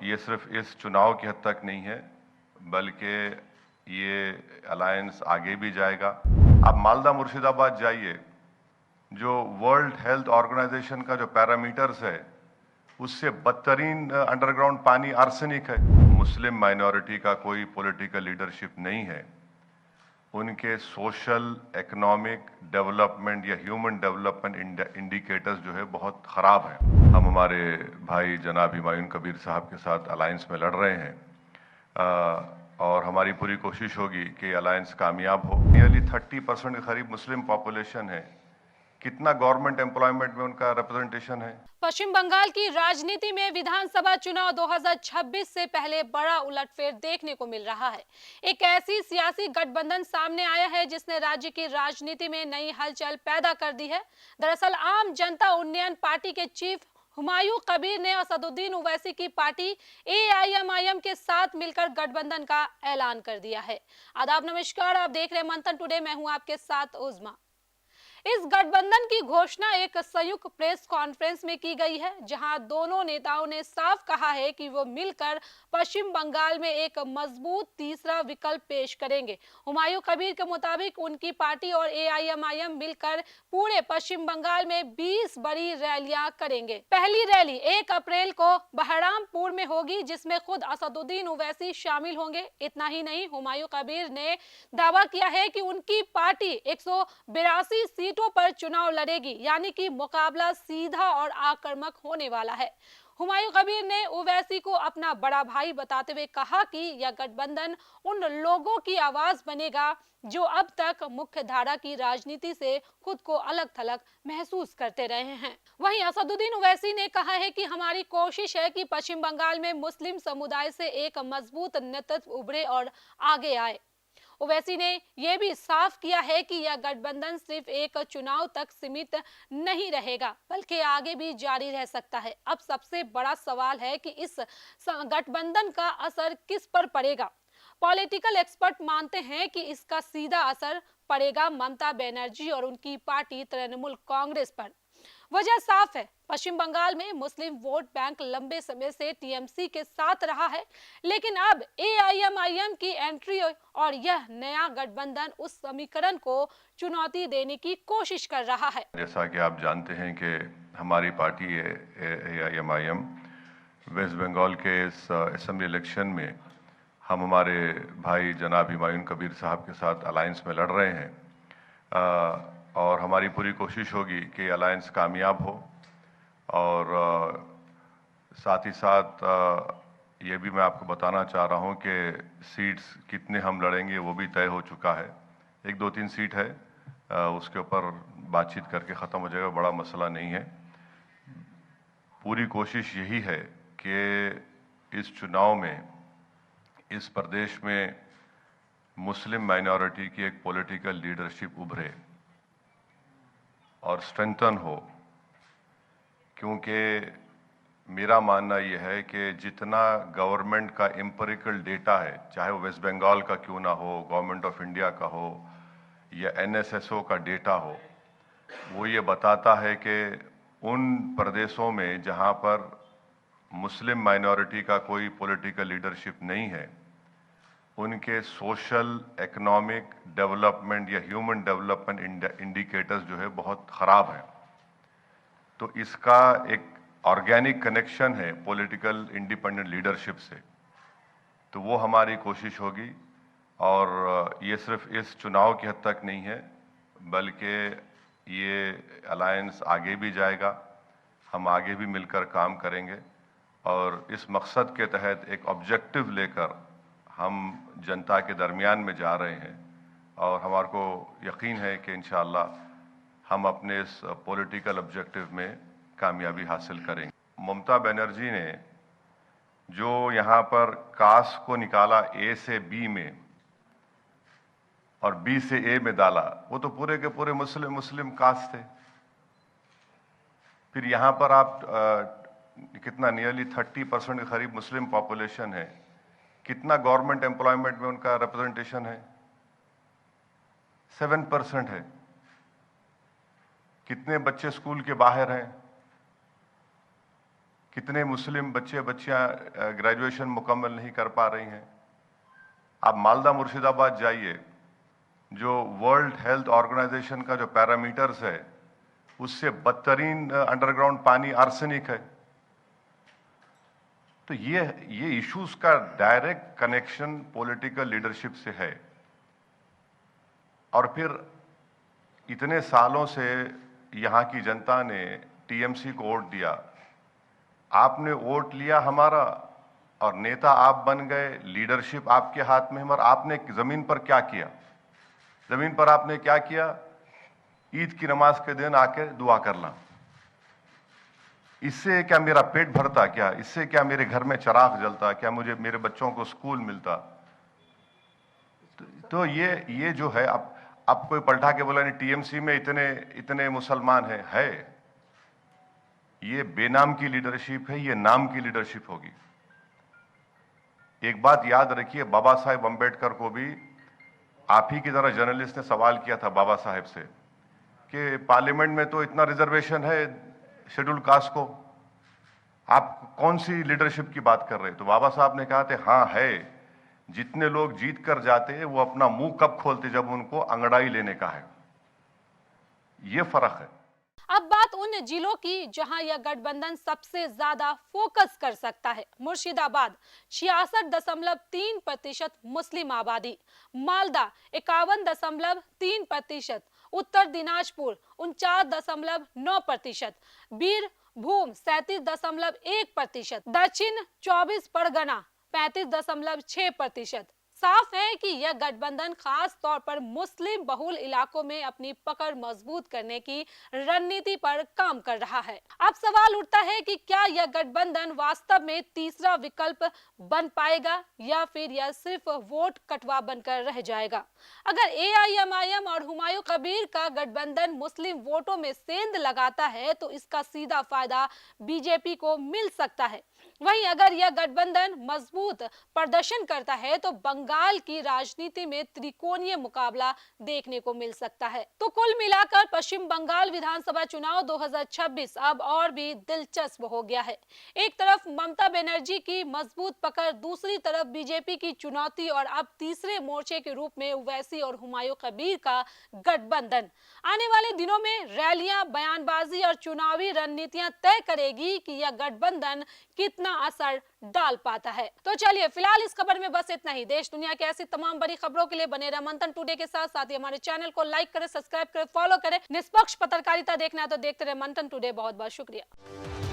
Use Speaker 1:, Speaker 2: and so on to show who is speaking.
Speaker 1: ये सिर्फ इस चुनाव की हद तक नहीं है, बल्कि ये अलायंस आगे भी जाएगा। आप मालदा मुर्शिदाबाद जाइए, जो वर्ल्ड हेल्थ ऑर्गेनाइजेशन का जो पैरामीटर्स है, उससे बदतरीन अंडरग्राउंड पानी आर्सेनिक है। मुस्लिम माइनॉरिटी का कोई पॉलिटिकल लीडरशिप नहीं है। उनके सोशल, इकोनॉमिक डेवलपमेंट या ह्यूमन डेवलपमेंट इंडिकेटर्स जो है बहुत ख़राब हैं। हम हमारे भाई जनाब हुमायूं कबीर साहब के साथ अलायंस में लड़ रहे हैं और हमारी पूरी कोशिश होगी कि अलायंस कामयाब हो। नियरली 30% के करीब मुस्लिम पॉपुलेशन है। कितना गवर्नमेंट एम्प्लॉयमेंट में उनका रिप्रेजेंटेशन है?
Speaker 2: पश्चिम बंगाल की राजनीति में विधानसभा चुनाव 2026 से पहले बड़ा उलटफेर देखने को मिल रहा है। एक ऐसी सियासी गठबंधन सामने आया है जिसने राज्य की राजनीति में नई हलचल पैदा कर दी है। दरअसल आम जनता उन्नयन पार्टी के चीफ हुमायूं कबीर ने असदुद्दीन ओवैसी की पार्टी एआईएमआईएम के साथ मिलकर गठबंधन का ऐलान कर दिया है। आदाब, नमस्कार, आप देख रहे हैं मंथन टुडे। मैं हूं आपके साथ उज़मा। इस गठबंधन की घोषणा एक संयुक्त प्रेस कॉन्फ्रेंस में की गई है, जहां दोनों नेताओं ने साफ कहा है कि वो मिलकर पश्चिम बंगाल में एक मजबूत तीसरा विकल्प पेश करेंगे। हुमायूं कबीर के मुताबिक उनकी पार्टी और एआईएमआईएम मिलकर पूरे पश्चिम बंगाल में 20 बड़ी रैलियां करेंगे। पहली रैली 1 अप्रैल को बहरामपुर में होगी, जिसमें खुद असदुद्दीन ओवैसी शामिल होंगे। इतना ही नहीं, हुमायूं कबीर ने दावा किया है कि उनकी पार्टी 182 सीटों पर चुनाव लड़ेगी, यानी कि मुकाबला सीधा और आक्रामक होने वाला है। हुमायूं कबीर ने ओवैसी को अपना बड़ा भाई बताते हुए कहा कि यह गठबंधन उन लोगों की आवाज बनेगा जो अब तक मुख्य धारा की राजनीति से खुद को अलग थलग महसूस करते रहे हैं। वहीं असदुद्दीन ओवैसी ने कहा है कि हमारी कोशिश है कि पश्चिम बंगाल में मुस्लिम समुदाय से एक मजबूत नेतृत्व उभरे और आगे आए। ओवैसी ने यह भी साफ किया है कि यह गठबंधन सिर्फ एक चुनाव तक सीमित नहीं रहेगा, बल्कि आगे भी जारी रह सकता है। अब सबसे बड़ा सवाल है कि इस गठबंधन का असर किस पर पड़ेगा। पॉलिटिकल एक्सपर्ट मानते हैं कि इसका सीधा असर पड़ेगा ममता बनर्जी और उनकी पार्टी तृणमूल कांग्रेस पर। वजह साफ है, पश्चिम बंगाल में मुस्लिम वोट बैंक लंबे समय से टीएमसी के साथ रहा है, लेकिन अब एआईएमआईएम की एंट्री और यह नया गठबंधन उस समीकरण को चुनौती देने की कोशिश कर रहा है।
Speaker 1: जैसा कि आप जानते हैं कि हमारी पार्टी एआईएमआईएम वेस्ट बंगाल के इस असेंबली इलेक्शन में हम हमारे भाई जनाब हुमायूं कबीर साहब के साथ अलायंस में लड़ रहे हैं और हमारी पूरी कोशिश होगी कि अलायंस कामयाब हो। और साथ ही साथ ये भी मैं आपको बताना चाह रहा हूँ कि सीट्स कितने हम लड़ेंगे वो भी तय हो चुका है। 1-2-3 सीट है, उसके ऊपर बातचीत करके ख़त्म हो जाएगा, बड़ा मसला नहीं है। पूरी कोशिश यही है कि इस चुनाव में इस प्रदेश में मुस्लिम माइनॉरिटी की एक पॉलिटिकल लीडरशिप उभरे और स्ट्रेंथन हो, क्योंकि मेरा मानना यह है कि जितना गवर्नमेंट का एम्पिरिकल डेटा है, चाहे वो वेस्ट बंगाल का क्यों ना हो, गवर्नमेंट ऑफ इंडिया का हो या एनएसएसओ का डेटा हो, वो ये बताता है कि उन प्रदेशों में जहां पर मुस्लिम माइनॉरिटी का कोई पॉलिटिकल लीडरशिप नहीं है, उनके सोशल, इकोनॉमिक डेवलपमेंट या ह्यूमन डेवलपमेंट इंडिकेटर्स जो है बहुत ख़राब हैं। तो इसका एक ऑर्गेनिक कनेक्शन है पॉलिटिकल इंडिपेंडेंट लीडरशिप से, तो वो हमारी कोशिश होगी। और ये सिर्फ इस चुनाव की हद तक नहीं है, बल्कि ये अलायंस आगे भी जाएगा। हम आगे भी मिलकर काम करेंगे और इस मकसद के तहत एक ऑब्जेक्टिव लेकर हम जनता के दरमियान में जा रहे हैं और हमारे को यकीन है कि इंशाअल्लाह हम अपने इस पॉलिटिकल ऑब्जेक्टिव में कामयाबी हासिल करेंगे। ममता बनर्जी ने जो यहाँ पर कास्ट को निकाला ए से बी में और बी से ए में डाला, वो तो पूरे के पूरे मुस्लिम कास्ट थे। फिर यहाँ पर आप कितना नियरली 30% के करीब मुस्लिम पॉपुलेशन है। कितना गवर्नमेंट एम्प्लॉयमेंट में उनका रिप्रेजेंटेशन है? 7% है। कितने बच्चे स्कूल के बाहर हैं? कितने मुस्लिम बच्चे बच्चियां ग्रेजुएशन मुकम्मल नहीं कर पा रही हैं। आप मालदा मुर्शिदाबाद जाइए, जो वर्ल्ड हेल्थ ऑर्गेनाइजेशन का जो पैरामीटर्स है उससे बदतरीन अंडरग्राउंड पानी आर्सेनिक है। तो ये इश्यूज का डायरेक्ट कनेक्शन पॉलिटिकल लीडरशिप से है। और फिर इतने सालों से यहाँ की जनता ने टीएमसी को वोट दिया, आपने वोट लिया हमारा और नेता आप बन गए, लीडरशिप आपके हाथ में है, मगर आपने जमीन पर क्या किया? जमीन पर आपने क्या किया? ईद की नमाज के दिन आके दुआ करना। इससे क्या मेरा पेट भरता? क्या इससे क्या मेरे घर में चिराग जलता? क्या मुझे मेरे बच्चों को स्कूल मिलता? तो ये जो है, अब कोई पलटा के बोला नहीं टीएमसी में इतने मुसलमान है। ये बेनाम की लीडरशिप है, ये नाम की लीडरशिप होगी। एक बात याद रखिए, बाबा साहेब अंबेडकर को भी आप ही की तरह जर्नलिस्ट ने सवाल किया था बाबा साहेब से कि पार्लियामेंट में तो इतना रिजर्वेशन है शेड्यूल कास्ट को, आप कौन सी लीडरशिप की बात कर रहे हैं? तो बाबा साहब ने कहा थे, हाँ है, जितने लोग जीत कर जाते हैं वो अपना मुंह कब खोलते? जब उनको अंगड़ाई लेने का है। ये फर्क है।
Speaker 2: अब बात उन जिलों की जहां यह गठबंधन सबसे ज्यादा फोकस कर सकता है। मुर्शिदाबाद 66.3% मुस्लिम आबादी, मालदा 51.3%, उत्तर दिनाजपुर 49.9%, बीरभूम 37.1%, दक्षिण 24 परगना 35.6%। साफ है कि यह गठबंधन खास तौर पर मुस्लिम बहुल इलाकों में अपनी पकड़ मजबूत करने की रणनीति पर काम कर रहा है। अब सवाल उठता है कि क्या यह गठबंधन वास्तव में तीसरा विकल्प बन पाएगा या फिर यह सिर्फ वोट कटवा बनकर रह जाएगा। अगर एआईएमआईएम और हुमायूं कबीर का गठबंधन मुस्लिम वोटों में सेंध लगाता है तो इसका सीधा फायदा बीजेपी को मिल सकता है। वहीं अगर यह गठबंधन मजबूत प्रदर्शन करता है तो बंगाल की राजनीति में त्रिकोणीय मुकाबला देखने को मिल सकता है। तो कुल मिलाकर पश्चिम बंगाल विधानसभा चुनाव 2026 अब और भी दिलचस्प हो गया है। एक तरफ ममता बनर्जी की मजबूत पकड़, दूसरी तरफ बीजेपी की चुनौती और अब तीसरे मोर्चे के रूप में ओवैसी और हुमायूं कबीर का गठबंधन। आने वाले दिनों में रैलियां, बयानबाजी और चुनावी रणनीतियां तय करेगी कि यह गठबंधन कितना असर डाल पाता है। तो चलिए फिलहाल इस खबर में बस इतना ही। देश दुनिया की ऐसी तमाम बड़ी खबरों के लिए बने रहे मंथन टुडे के साथ ही हमारे चैनल को लाइक करें, सब्सक्राइब करें, फॉलो करें। निष्पक्ष पत्रकारिता देखना है तो देखते रहे मंथन टुडे। बहुत बहुत शुक्रिया।